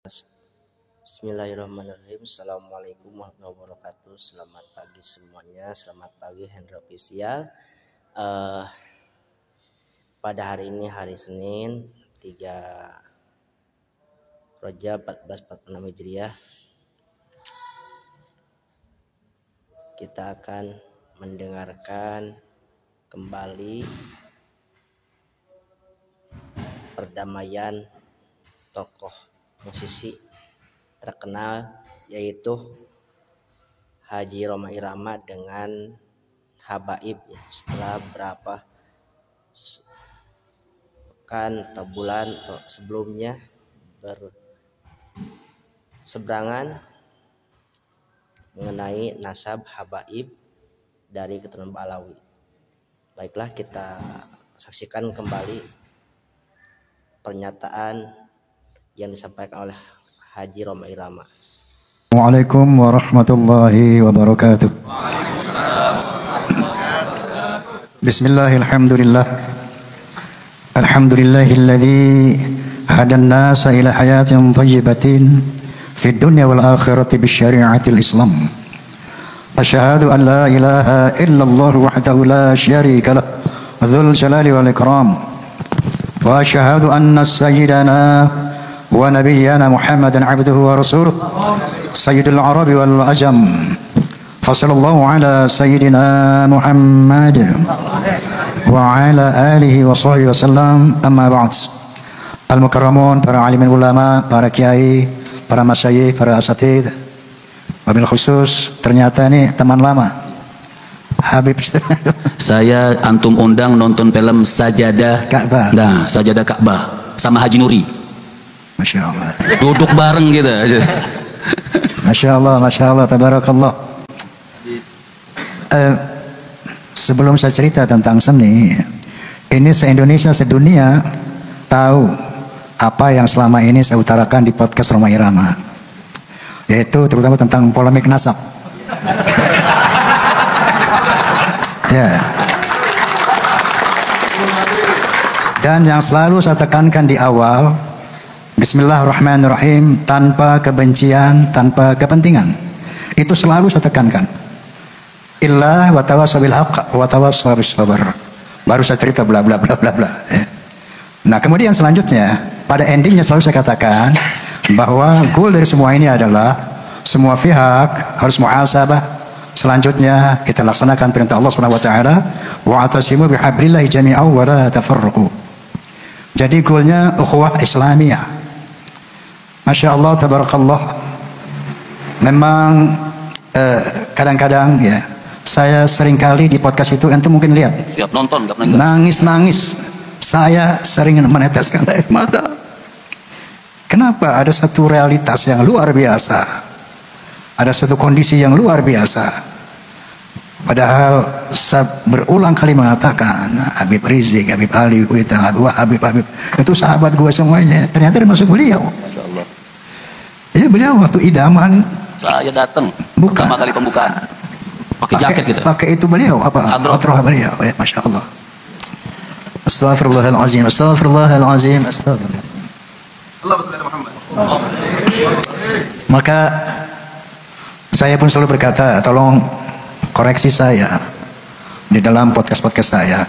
Bismillahirrahmanirrahim. Assalamualaikum warahmatullahi wabarakatuh. Selamat pagi semuanya. Selamat pagi Hendra Official. Pada hari ini hari Senin 3 Rajab 1446 Hijriah, kita akan mendengarkan kembali perdamaian tokoh musisi terkenal yaitu Haji Rhoma Irama dengan Habaib ya. Setelah berapa pekan atau bulan atau sebelumnya berseberangan mengenai nasab Habaib dari keturunan Balawi. Baiklah, kita saksikan kembali pernyataan yang disampaikan oleh Haji Rhoma Irama. Waalaikum warahmatullahi wabarakatuh. Bismillahirrahmanirrahim. Alhamdulillahilladzi hadan nasa ila hayatin thayyibatin fid dunya wal akhirati bisyari'atil Islam. Asyhadu an la ilaha illallah wahdahu la syarika lah dzul jalali wal ikram. Wa asyhadu anna sayyidana ونبينا محمدا عبده ورسوله سيد العرب والعجم فصلى الله على سيدنا محمد وعلى آله وصحبه وسلم. أما بعد. Al-Mukarramun, para alimin ulama, para kiai, para masyayikh, para asatidz, wabil khusus ternyata ini teman lama Habib. Saya antum undang nonton film Sajadah Ka'bah. Nah, Sajadah Ka'bah sama Haji Nuri. Masya Allah. Duduk bareng gitu. Masya Allah, tabarakallah. Sebelum saya cerita tentang seni, ini se-Indonesia, sedunia tahu apa yang selama ini saya utarakan di podcast Rhoma Irama, yaitu terutama tentang polemik nasab. Ya. Dan yang selalu saya tekankan di awal, Bismillahirrahmanirrahim, tanpa kebencian, tanpa kepentingan. Itu selalu saya tekankan. Illa wa tawassaw bil haqq wa tawassaw bis sabr. Baru saya cerita bla bla bla bla bla. Nah, kemudian selanjutnya pada endingnya selalu saya katakan bahwa goal dari semua ini adalah semua pihak harus muhasabah. Selanjutnya kita laksanakan perintah Allah Subhanahu wa taala, wa atasimu bihablillahi jami'an wa la tafarraqu. Jadi goalnya ukhuwah Islamiyah. Masya Allah, tabarakallah. Memang kadang-kadang ya, saya seringkali di podcast itu, ente mungkin lihat, Nonton, nangis-nangis. Saya sering meneteskan air mata. Kenapa? Ada satu realitas yang luar biasa, ada satu kondisi yang luar biasa. Padahal saya berulang kali mengatakan Habib Rizik, Habib Ali, Habib itu sahabat gue semuanya. Ternyata termasuk beliau. Masya Allah. Ya, beliau waktu idaman Saya datang pertama kali pembukaan pakai jaket gitu. Pakai itu beliau apa? Atroh beliau. Ya, Masya Allah. Astaghfirullahalazim, astaghfirullahalazim, astaghfirullah. Allahumma shalli ala Muhammad. Maka saya pun selalu berkata, tolong koreksi saya di dalam podcast saya.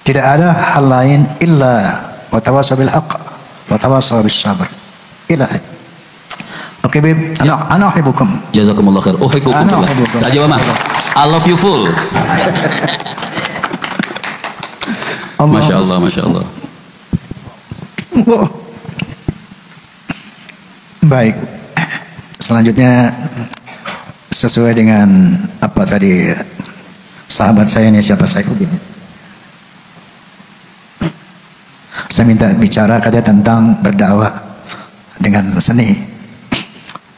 Tidak ada hal lain illa wa tawassaw bil haqq wa tawassaw bis sabr. Ila. Oke, Bib, ana uhibbukum. Jazakumullah khair. Uhibbukum. Haji Mama, I love you full. Masya Allah, Masya Allah. Baik. Selanjutnya sesuai dengan apa tadi sahabat saya ini, siapa saya begini. Saya minta bicara katanya tentang berdakwah dengan seni.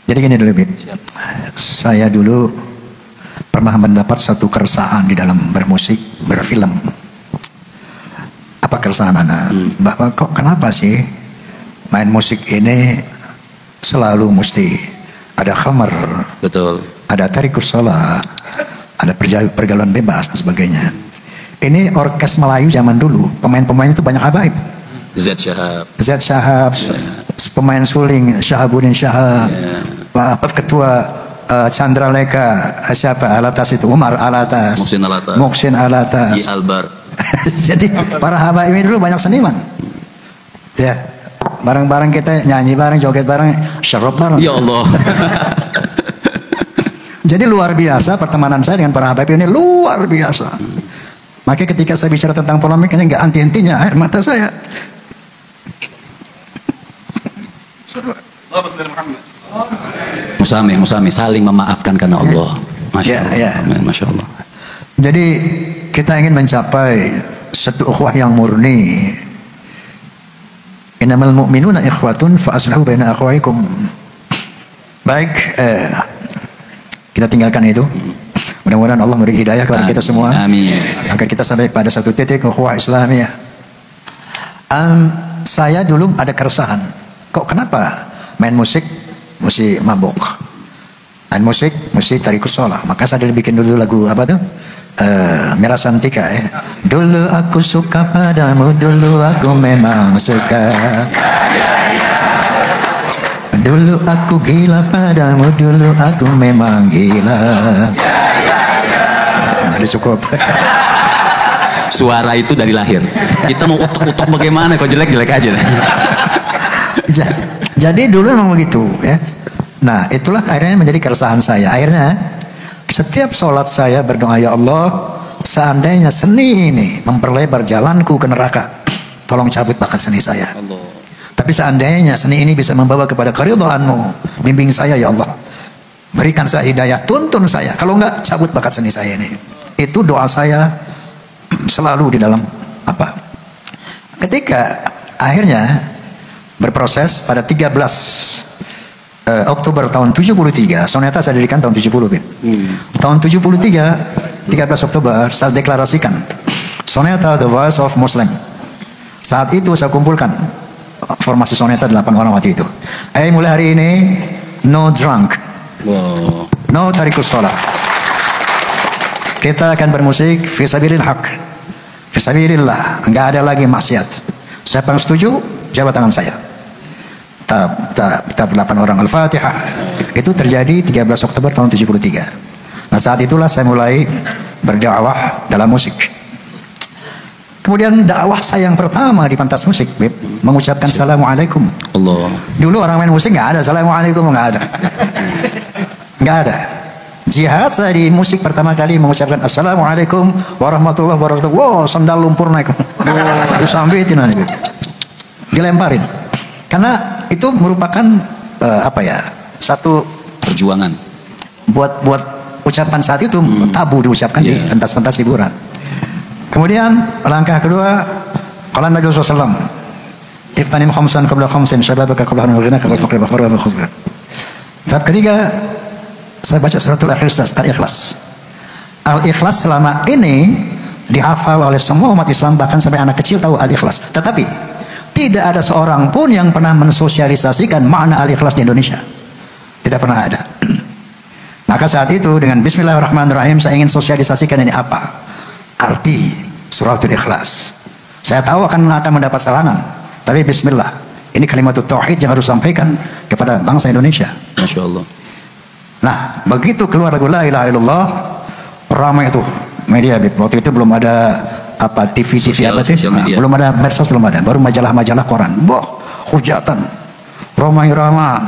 Jadi gini dulu, Bib. Saya dulu pernah mendapat satu keresahan di dalam bermusik, berfilm. Apa keresahan Anda? Bahwa kok kenapa sih main musik ini selalu mesti ada khamar, Betul. ada tarikus sholat, ada pergaulan bebas dan sebagainya. Ini orkes Melayu zaman dulu, pemain-pemainnya itu banyak habaib. Z Shahab. Z Shahab, pemain suling Syahabuddin Syahab, ketua Chandra Leka, siapa Alatas itu, Umar Alatas, Muhsin Alatas, Albar. Jadi para habaib ini dulu banyak seniman. Ya, bareng-bareng kita nyanyi bareng, joget bareng, syarab bareng. Ya Allah. Jadi luar biasa pertemanan saya dengan para habaib ini, luar biasa. Makanya ketika saya bicara tentang polemik ini nggak anti-intinya air mata saya. Musami saling memaafkan karena Allah. Masya Allah. Ya. Masya Allah. Jadi kita ingin mencapai satu ukhuwah yang murni. Innamal mu'minuna ikhwatun fa aslihu baina akhwaikum. Baik, kita tinggalkan itu. Mudah-mudahan Allah memberi hidayah kepada kita semua. Amin. Agar kita sampai pada satu titik ukhuwah Islamiyah. Saya dulu ada keresahan. Kok kenapa main musik mesti mabuk? Main musik mesti tarikus sholah. Maka saya bikin dulu lagu apa tuh? Merah Santika ya. Dulu aku suka padamu, dulu aku memang suka. Dulu aku gila padamu, dulu aku memang gila. Ada cukup. Suara itu dari lahir. Kita mau utuk-utuk bagaimana? Kok jelek-jelek aja. Jadi dulu memang begitu ya. Nah itulah akhirnya menjadi keresahan saya. Akhirnya setiap sholat saya berdoa, ya Allah, seandainya seni ini memperlebar jalanku ke neraka, tolong cabut bakat seni saya. Allah. Tapi seandainya seni ini bisa membawa kepada keridhaanmu, bimbing saya ya Allah, berikan saya hidayah, tuntun saya. Kalau enggak, cabut bakat seni saya ini. Itu doa saya selalu di dalam apa? Ketika akhirnya berproses pada 13 Oktober tahun 73, soneta saya dirikan tahun 70, tahun 73, 13 Oktober saya deklarasikan soneta The Voice of Muslim. Saat itu saya kumpulkan formasi soneta 8 orang waktu itu. Mulai hari ini no drunk, no tarikus sholah. Kita akan bermusik fisabilil haq, fisabilillah, enggak ada lagi maksiat. Siapa yang setuju, jabat tangan saya. Kita 8 orang Al-Fatihah. Itu terjadi 13 Oktober tahun 73. Nah saat itulah saya mulai berdakwah dalam musik. Kemudian dakwah saya yang pertama di pentas musik, mengucapkan Assalamualaikum. Allah. Dulu orang main musik nggak ada Assalamualaikum, nggak ada. Nggak ada. Jihad saya di musik pertama kali mengucapkan Assalamualaikum warahmatullahi wabarakatuh. Wow, sandal lumpur naik. Disambitin nanti. Dilemparin. Karena itu merupakan satu perjuangan. Buat ucapan saat itu tabu diucapkan di pentas-pentas hiburan. Kemudian langkah kedua, qala Nabi sallallahu alaihi wasallam, "Iftanim khamsan qabla khamsin, syababaka qabla an yughinaka wal faqra wal khuzra." Tahap ketiga, saya baca suratul Al-Ikhlas. Al-Ikhlas selama ini dihafal oleh semua umat Islam, bahkan sampai anak kecil tahu Al-Ikhlas. Tetapi tidak ada seorang pun yang pernah mensosialisasikan makna Al-Ikhlas di Indonesia. Tidak pernah ada. Maka saat itu dengan Bismillahirrahmanirrahim saya ingin sosialisasikan ini apa arti suratul Ikhlas. Saya tahu akan mendapat serangan, tapi Bismillah, ini kalimat tauhid yang harus sampaikan kepada bangsa Indonesia. Masya Allah. Nah begitu keluar lagu La ilaha illallah, ramai itu media. Waktu itu belum ada TV belum ada, medsos belum ada, baru majalah-majalah koran. Hujatan Roma Irama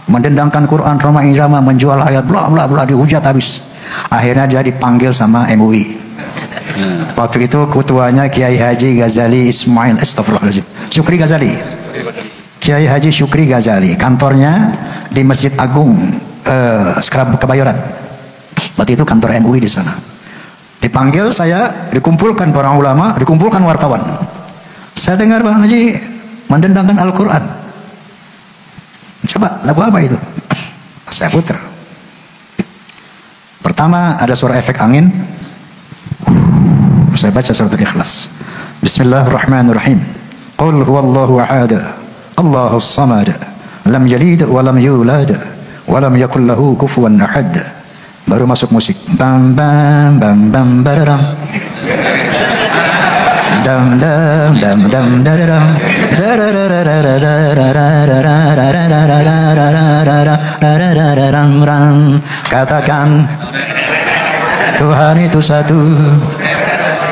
mendendangkan Quran, Roma Irama menjual ayat, bla bla bla, dihujat habis. Akhirnya dia dipanggil sama MUI. Waktu itu ketuanya Kiai Haji Ghazali Ismail, astagfirullahaladzim, Syukri Ghazali, Kiai Haji Syukri Ghazali, kantornya di Masjid Agung Kebayoran. Waktu itu kantor MUI di sana. Dipanggil saya, dikumpulkan para ulama, dikumpulkan wartawan. Saya dengar Bang Haji mendendangkan Al-Quran. Coba lagu apa itu? Saya putar. Pertama ada suara efek angin. Saya baca suratul Ikhlas. Bismillahirrahmanirrahim. Qul huwallahu ahad, Allahus samad, lam yalid wa lam yulad wa lam yakul lahu kufuwan ahad. Baru masuk musik. Bam bam bam bam bararam. Dam dam dam dam dararam. Katakan Tuhan itu satu,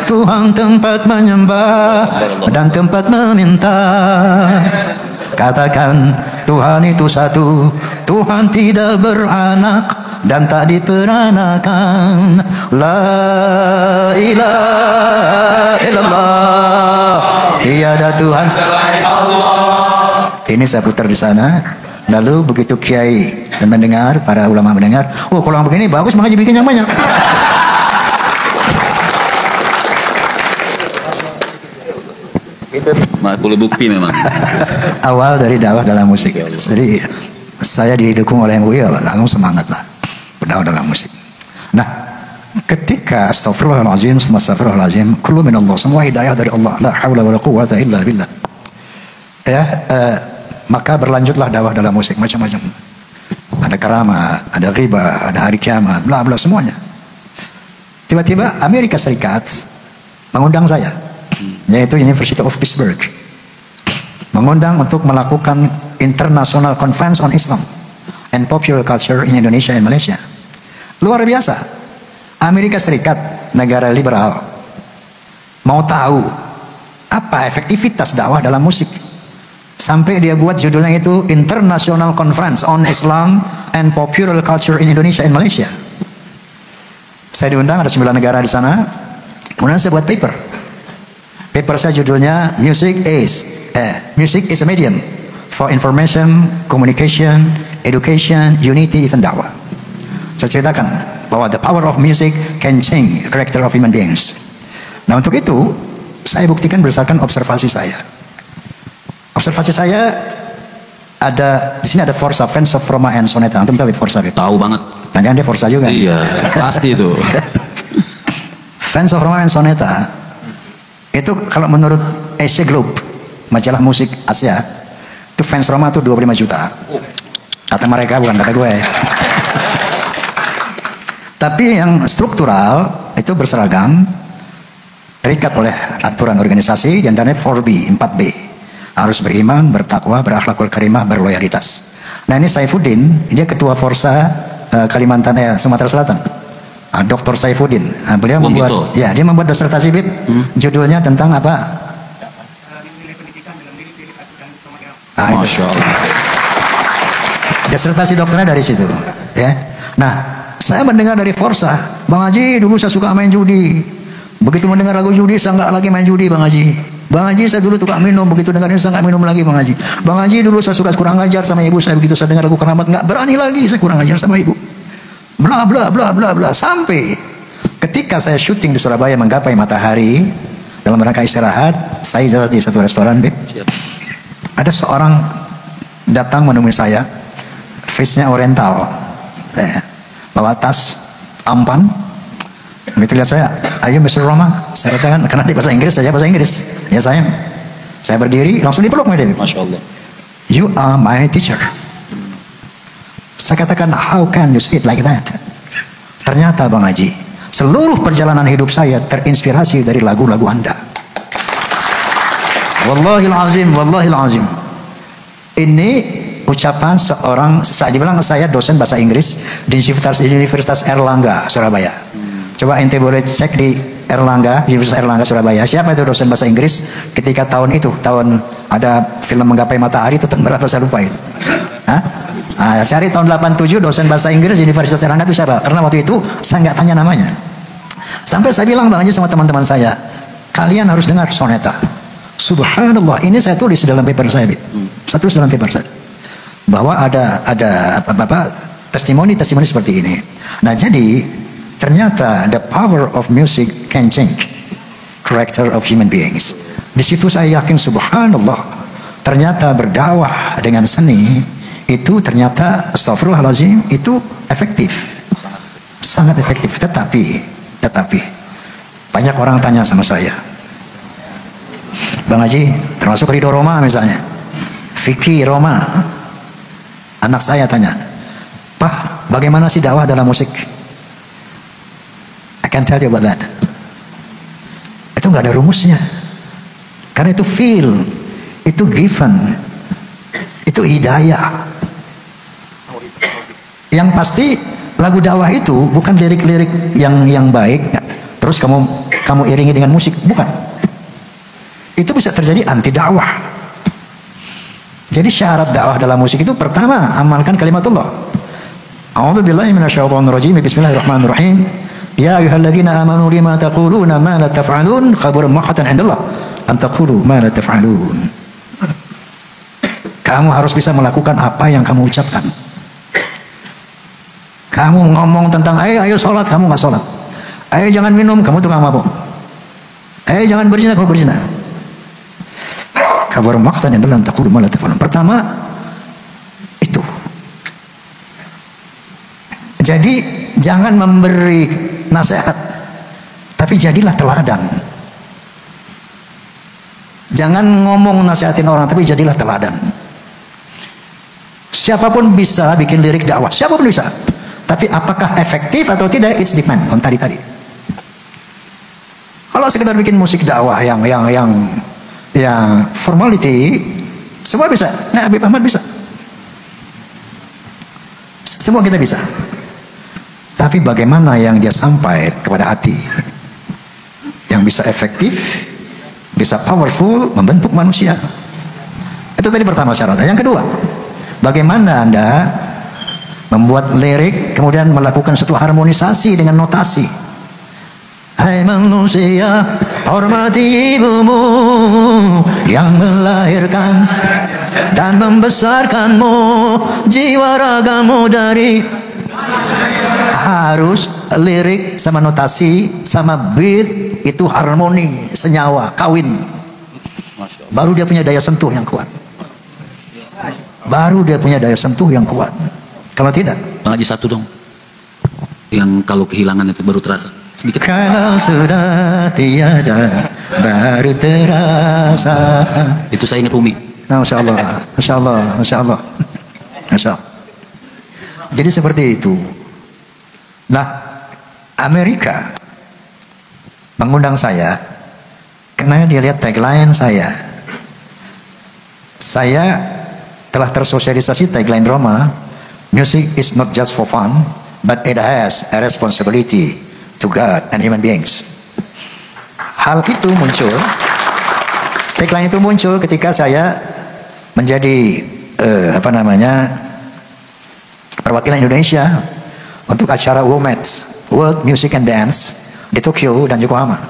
Tuhan tempat menyembah dan tempat meminta. Katakan Tuhan itu satu, Tuhan tidak beranak dan tak diperanakan. La ilaha illallah, tiada Tuhan selain Allah. Ini saya putar di sana. Lalu begitu kiai mendengar, para ulama mendengar, oh kalau begini bagus, makanya bikin yang banyak. Itu Boleh bukti memang. awal dari dakwah dalam musik. Jadi saya didukung oleh MUI, langsung semangat lah berdakwah dalam musik. Nah, ketika astagfirullahaladzim, astagfirullahaladzim, kullu minallah, semua hidayah dari Allah, la hawla wa la quwwata illa billah. Ya, maka berlanjutlah dakwah dalam musik macam-macam. Ada keramat, ada ghibah, ada hari kiamat, bla bla semuanya. Tiba-tiba Amerika Serikat mengundang saya, yaitu University of Pittsburgh, mengundang untuk melakukan International Conference on Islam and Popular Culture in Indonesia and Malaysia. Luar biasa. Amerika Serikat, negara liberal, mau tahu apa efektivitas dakwah dalam musik. Sampai dia buat judulnya itu International Conference on Islam and Popular Culture in Indonesia and Malaysia. Saya diundang, ada 9 negara di sana. Kemudian saya buat paper. Paper saya judulnya Music is a medium for information, communication, education, unity, even dakwah. Saya ceritakan bahwa the power of music can change the character of human beings. Nah, untuk itu saya buktikan berdasarkan observasi saya. Observasi saya ada di sini, ada Forza, Fans of Roma and Soneta. Antum tahu Forza? Tahu banget. Jangan dia Forza juga. Iya, pasti itu. Fans of Roma and Soneta itu kalau menurut Asia Globe, majalah musik Asia, itu fans Roma itu 25 juta. Kata mereka, bukan kata gue. Tapi yang struktural itu berseragam, terikat oleh aturan organisasi, di antaranya 4B, 4B. Harus beriman, bertakwa, berakhlakul karimah, berloyalitas. Nah, ini Saifuddin, dia ketua Forza Kalimantan, Sumatera Selatan. Dr. Saifuddin. Beliau membuat, gitu. Ya, dia membuat disertasi Bib. Judulnya tentang apa? Masya Allah. Disertasi dokternya dari situ. Ya. Nah, saya mendengar dari Forza, Bang Haji, dulu saya suka main judi. Begitu mendengar lagu judi, saya nggak lagi main judi, Bang Haji. Bang Haji, saya dulu tukang minum, begitu dengar ini saya nggak minum lagi, Bang Haji. Bang Haji, dulu saya suka kurang ajar sama ibu saya, begitu saya dengar lagu keramat nggak berani lagi saya kurang ajar sama ibu. Bla bla bla bla bla. Sampai ketika saya syuting di Surabaya menggapai matahari dalam rangka istirahat, saya jalan di satu restoran, Beb. Ada seorang datang menemui saya, face-nya oriental, bawa tas ampan. Begitu lihat saya, ayo Mr. Roma, saya katakan, karena di bahasa Inggris, saya bahasa Inggris. Ya saya berdiri, langsung dipeluk, Masya Allah. You are my teacher. Saya katakan, how can you speak like that? Ternyata Bang Haji, seluruh perjalanan hidup saya terinspirasi dari lagu-lagu Anda. Wallahil azim, wallahil azim. Ini ucapan seorang, saya dibilang saya dosen bahasa Inggris di Universitas Erlangga, Surabaya. Coba ente boleh cek di Erlangga, Universitas Erlangga Surabaya. Siapa itu dosen bahasa Inggris ketika tahun itu, tahun ada film Menggapai Matahari itu tahun berapa saya lupa itu. Cari tahun 87 dosen bahasa Inggris Universitas Erlangga itu siapa? Karena waktu itu saya nggak tanya namanya. Sampai saya bilang Bang Haji sama teman-teman saya, kalian harus dengar soneta. Subhanallah, ini saya tulis dalam paper saya, saya tulis dalam paper saya, bahwa ada testimoni seperti ini. Nah, jadi ternyata the power of music can change character of human beings. Di situ saya yakin subhanallah, ternyata berdakwah dengan seni itu ternyata astagfirullahaladzim itu efektif, sangat efektif. Tetapi banyak orang tanya sama saya, Bang Haji, termasuk Ridho Roma misalnya, Vicky Roma, anak saya tanya, Pak, bagaimana sih dakwah dalam musik? I can tell you about that. Itu nggak ada rumusnya, karena itu feel. itu given, itu hidayah. Yang pasti lagu dakwah itu bukan lirik-lirik yang baik terus kamu iringi dengan musik, bukan. Itu bisa terjadi anti dakwah. Jadi syarat dakwah dalam musik itu pertama amalkan kalimatullah. A'udzubillahi minasyaitonirrajim. Bismillahirrahmanirrahim. Ya ayyuhalladzina amanu lima taquluna ma la taf'alun, khabura maqatan 'indallah an taqulu ma la taf'alun. Kamu harus bisa melakukan apa yang kamu ucapkan. Kamu ngomong tentang ayo sholat, kamu nggak sholat. Ayo jangan minum, kamu tukang mabuk. Ayo jangan berzina, kamu berzina. Kabar maqtan 'indallah an taqulu ma la taf'alun. Pertama itu. Jadi jangan memberi nasihat, tapi jadilah teladan. Jangan ngomong nasihatin orang, tapi jadilah teladan. Siapapun bisa bikin lirik dakwah, siapapun bisa. Tapi apakah efektif atau tidak, it's depend on tadi. Kalau sekedar bikin musik dakwah yang formality, semua bisa. Nah, Habib Ahmad bisa. Semua kita bisa. Tapi bagaimana yang dia sampai kepada hati, yang bisa efektif, bisa powerful, membentuk manusia. Itu tadi pertama syaratnya. Yang kedua, bagaimana Anda membuat lirik kemudian melakukan satu harmonisasi dengan notasi. Hai manusia, hormati ibumu yang melahirkan dan membesarkanmu, jiwa ragamu dari. Harus lirik sama notasi sama beat itu harmoni, senyawa, kawin. Baru dia punya daya sentuh yang kuat. Baru dia punya daya sentuh yang kuat. Kalau tidak, Bang Haji satu dong. Yang kalau kehilangan itu baru terasa. Sedikit. Kalau sudah tiada baru terasa. Itu saya ingat Umi. Nah, Masya Allah, Masya Allah, Masya Allah, Masya Allah. Jadi seperti itu. Nah, Amerika mengundang saya karena dia lihat tagline saya. Saya telah tersosialisasi tagline Roma, music is not just for fun, but it has a responsibility to God and human beings. Hal itu muncul, tagline itu muncul ketika saya menjadi perwakilan Indonesia untuk acara WOMEDS, World Music and Dance di Tokyo dan Yokohama.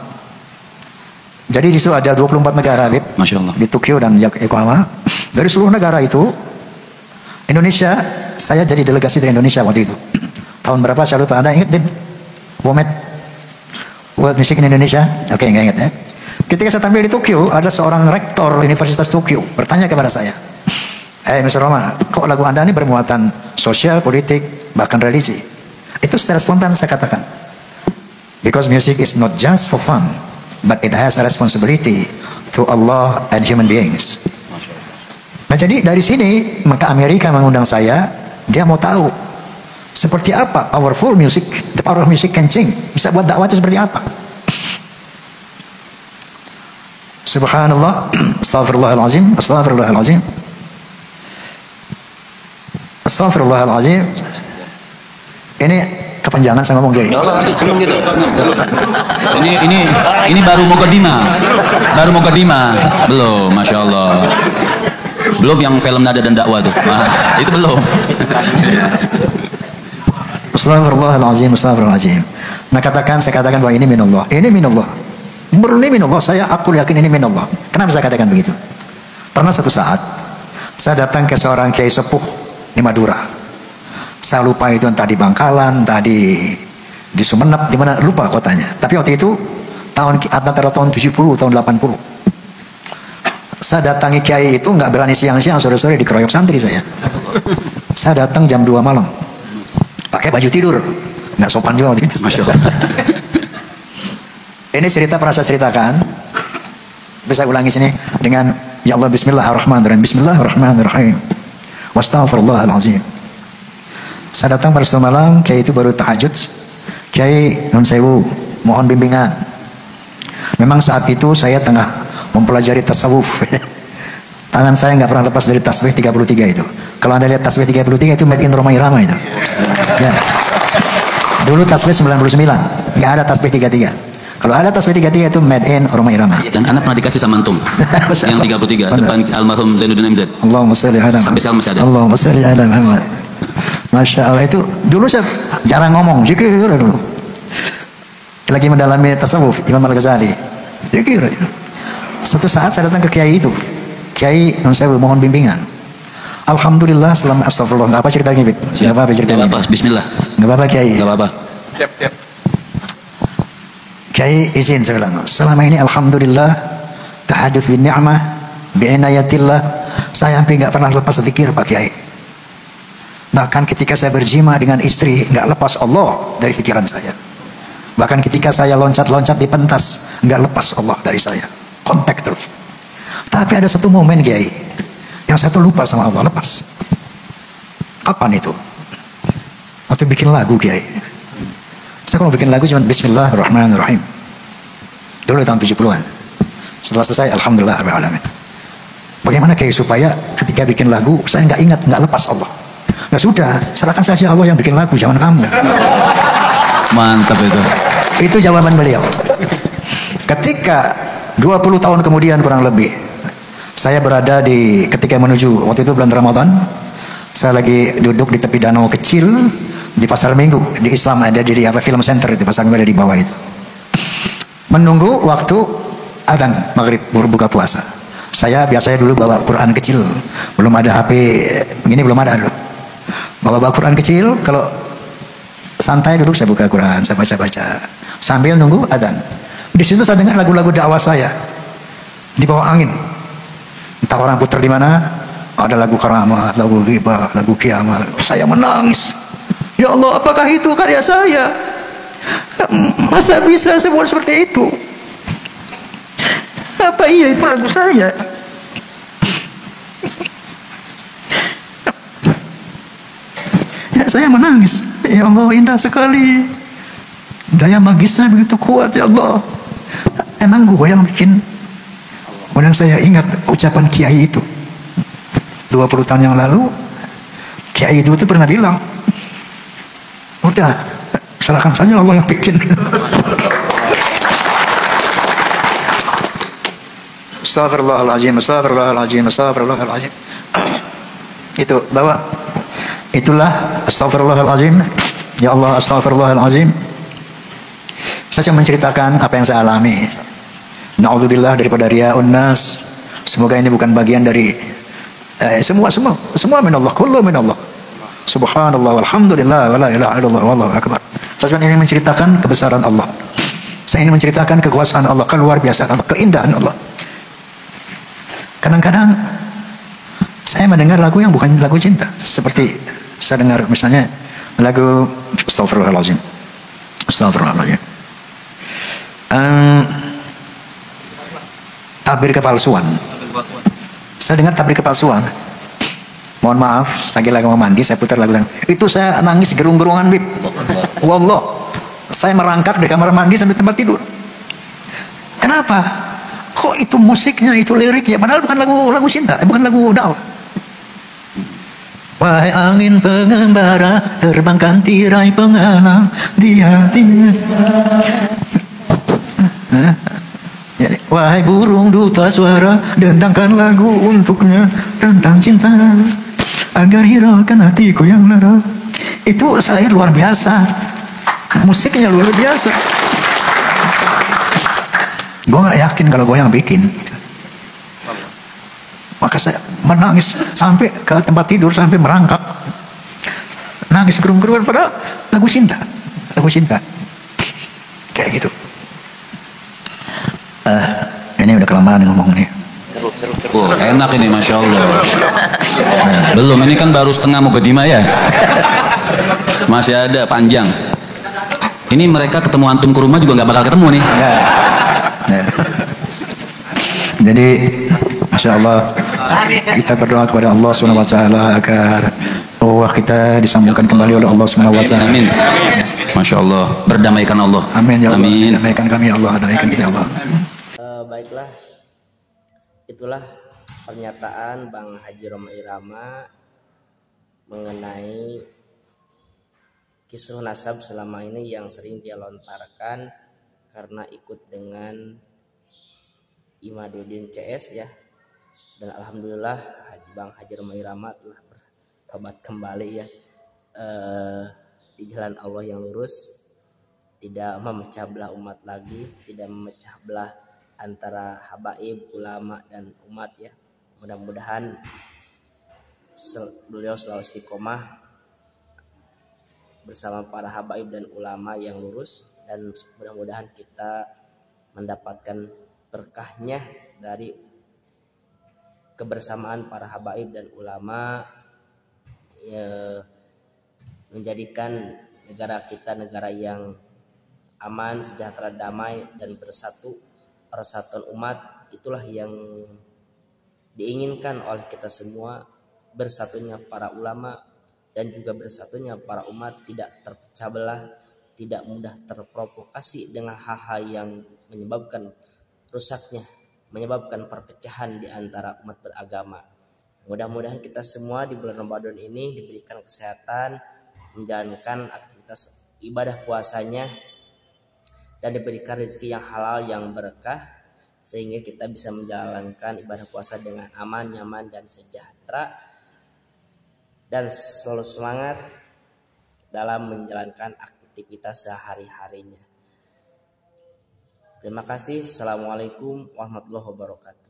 Jadi di situ ada 24 negara, Masya Allah. di Tokyo dan Yokohama. Dari seluruh negara itu, Indonesia, saya jadi delegasi dari Indonesia waktu itu. Tahun berapa saya lupa, Anda ingat din? WOMED, World Music in Indonesia? Oke, nggak ingat ya. Ketika saya tampil di Tokyo, ada seorang rektor Universitas Tokyo bertanya kepada saya, Mr. Roma, kok lagu Anda ini bermuatan sosial, politik, bahkan religi? Itu secara spontan saya katakan, because music is not just for fun, but it has a responsibility to Allah and human beings. Nah, jadi dari sini maka Amerika mengundang saya. Dia mau tahu seperti apa powerful music, the power of music can change. Bisa buat dakwah itu seperti apa? Subhanallah, astaghfirullahalazim, astaghfirullahalazim, astaghfirullahalazim. Ini kepanjangan saya ngomong kayak Gitu. Ini baru Mogadima, belum, Masya Allah. Belum yang film Nada dan Dakwah tuh. Nah, itu belum. Astaghfirullahalazim, astaghfirullahalazim. Nah, saya katakan bahwa ini minallah. Ini minallah. Murni minallah. Aku yakin ini minallah. Kenapa saya katakan begitu? Pernah satu saat saya datang ke seorang kiai sepuh di Madura. Saya lupa itu entah di Bangkalan, entah di Sumeneb, di mana lupa kotanya. Tapi waktu itu antara tahun 70 tahun 80. Saya datangi kiai itu nggak berani siang-siang, sore-sore dikeroyok santri saya. Saya datang jam 2 malam. Pakai baju tidur. Nggak sopan juga waktu itu. Masya Allah. Ini cerita pernah saya ceritakan. Bisa ulangi sini dengan ya Allah, bismillahirrahmanirrahim. Bismillahirrahmanirrahim. Wastaghfirullahalazim. Saya datang pada suatu malam, kiai itu baru tahajud. Kiai, nun sewu, mohon bimbingan. Memang saat itu saya tengah mempelajari tasawuf. Tangan saya nggak pernah lepas dari tasbih 33 itu. Kalau Anda lihat tasbih 33 itu made in Roma Irama itu. Ya. Dulu tasbih 99, nggak ada tasbih 33. Kalau ada tasbih 33 itu made in Roma Irama. Dan anak pernah dikasih sama antum yang 33 depan almarhum Zainuddin MZ. Allahumma sholli ala Sampai sekarang masih ada. Allahumma sholli ala Muhammad. Masya Allah, itu dulu saya jarang ngomong, zikir dulu. Lagi mendalami tasawuf Imam Al-Ghazali. Zikir. Satu saat saya datang ke kiai itu. Kiai, non saya mohon bimbingan. Alhamdulillah selama astagfirullah, nggak apa ceritanya, Bib? Nggak apa ceritanya. Nggak apa, bismillah. Nggak apa Kiai. Nggak apa-apa. Siap. Kiai izin saya bilang, selama ini alhamdulillah tahadduts bin ni'mah bi inayatillah, saya hampir nggak pernah lepas zikir Pak Kiai. Bahkan ketika saya berjima dengan istri, nggak lepas Allah dari pikiran saya. Bahkan ketika saya loncat-loncat di pentas, nggak lepas Allah dari saya. Kontak terus. Tapi ada satu momen Kiai yang saya tuh lupa sama Allah, lepas. Kapan itu? Waktu bikin lagu Kiai. Saya kalau bikin lagu cuma Bismillahirrahmanirrahim. Dulu tahun 70-an. Setelah selesai Alhamdulillah Rabbil Alamin. Bagaimana Kiai supaya ketika bikin lagu saya nggak ingat, nggak lepas Allah? Nggak, sudah, serahkan saja Allah yang bikin lagu, jangan kamu. Mantap itu. Itu jawaban beliau. Ketika 20 tahun kemudian kurang lebih, saya berada ketika menuju, waktu itu bulan Ramadan, saya lagi duduk di tepi danau kecil di Pasar Minggu. Di Islam ada di film center itu, Pasar Minggu ada di bawah itu. Menunggu waktu adzan maghrib berbuka puasa. Saya biasanya dulu bawa Quran kecil, belum ada HP begini, belum ada dulu. Bawa Quran kecil, kalau santai duduk saya buka Quran, saya baca-baca sambil nunggu adzan. Di situ saya dengar lagu-lagu dakwah saya di bawah angin. Entah orang putar di mana, ada lagu karamat, lagu ghibah, lagu kiamat. Saya menangis. Ya Allah, apakah itu karya saya? Masa bisa saya buat seperti itu? Apa iya itu lagu saya? Ya, saya menangis. Ya Allah, indah sekali. Daya magisnya begitu kuat, ya Allah. Emang gue yang bikin? Kemudian saya ingat ucapan Kiai itu 20 tahun yang lalu. Kiai itu pernah bilang, udah serahkan saja Allah yang bikin. Astagfirullahaladzim, astagfirullahaladzim, astagfirullahaladzim. Itu bawa. Itulah astagfirullahaladzim. Ya Allah, astagfirullahaladzim. Saya cuma menceritakan apa yang saya alami. Na'udzubillah daripada riya'un nas. Semoga ini bukan bagian dari semua minallah, kullu minallah. Subhanallah walhamdulillah wala ilaha illallah wallahu akbar. Saya ingin menceritakan kebesaran Allah. Saya ingin menceritakan kekuasaan Allah, keluar biasa Allah, keindahan Allah. Kadang-kadang saya mendengar lagu yang bukan lagu cinta, seperti saya dengar misalnya lagu Astagfirullahaladzim. Astagfirullahaladzim. Tabir kepalsuan. Saya dengar tabir kepalsuan. Mohon maaf, saya lagi mau mandi, saya putar lagu itu, saya nangis gerung-gerungan, Bib. Wallah, saya merangkak dari kamar mandi sampai tempat tidur. Kenapa? Kok itu musiknya, itu liriknya, padahal bukan lagu cinta, bukan lagu dakwah. Wahai angin pengembara, terbangkan tirai pengalam di hatinya. Wahai burung duta suara, dendangkan lagu untuknya tentang cinta, agar hiraukan hatiku yang lara. Itu saya luar biasa, musiknya luar biasa. Gue gak yakin kalau gue yang bikin gitu. Maka saya menangis sampai ke tempat tidur, sampai merangkak, nangis gerung-gerungan, padahal lagu cinta kayak gitu. Ini udah kelamaan ngomong nih. Oh, enak ini, masya Allah. Belum, ini kan baru setengah mukadimah ya. Masih ada panjang. Ini mereka ketemu antum ke rumah juga nggak bakal ketemu nih. Jadi, masya Allah, kita berdoa kepada Allah SWT agar kita disambungkan kembali oleh Allah SWT. Amin. Masya Allah, berdamaikan Allah. Amin ya Allah. Amin. Damaikan kami Allah, damaikan kita Allah. Baiklah, itulah pernyataan Bang Haji Rhoma Irama mengenai kisruh nasab selama ini yang sering dia lontarkan karena ikut dengan Imaduddin CS ya. Dan alhamdulillah Bang Haji Rhoma Irama telah bertobat kembali ya, di jalan Allah yang lurus, tidak memecah belah umat lagi, tidak memecah belah antara habaib, ulama dan umat ya. Mudah-mudahan beliau selalu istiqomah bersama para habaib dan ulama yang lurus, dan mudah-mudahan kita mendapatkan berkahnya dari kebersamaan para habaib dan ulama ya, menjadikan negara kita negara yang aman, sejahtera, damai dan bersatu. Persatuan umat itulah yang diinginkan oleh kita semua, bersatunya para ulama dan juga bersatunya para umat, tidak terpecah belah, tidak mudah terprovokasi dengan hal-hal yang menyebabkan rusaknya, menyebabkan perpecahan di antara umat beragama. Mudah-mudahan kita semua di bulan Ramadan ini diberikan kesehatan, menjalankan aktivitas ibadah puasanya, dan diberikan rezeki yang halal yang berkah, sehingga kita bisa menjalankan ibadah puasa dengan aman, nyaman dan sejahtera, dan selalu semangat dalam menjalankan aktivitas sehari-harinya. Terima kasih. Assalamualaikum warahmatullahi wabarakatuh.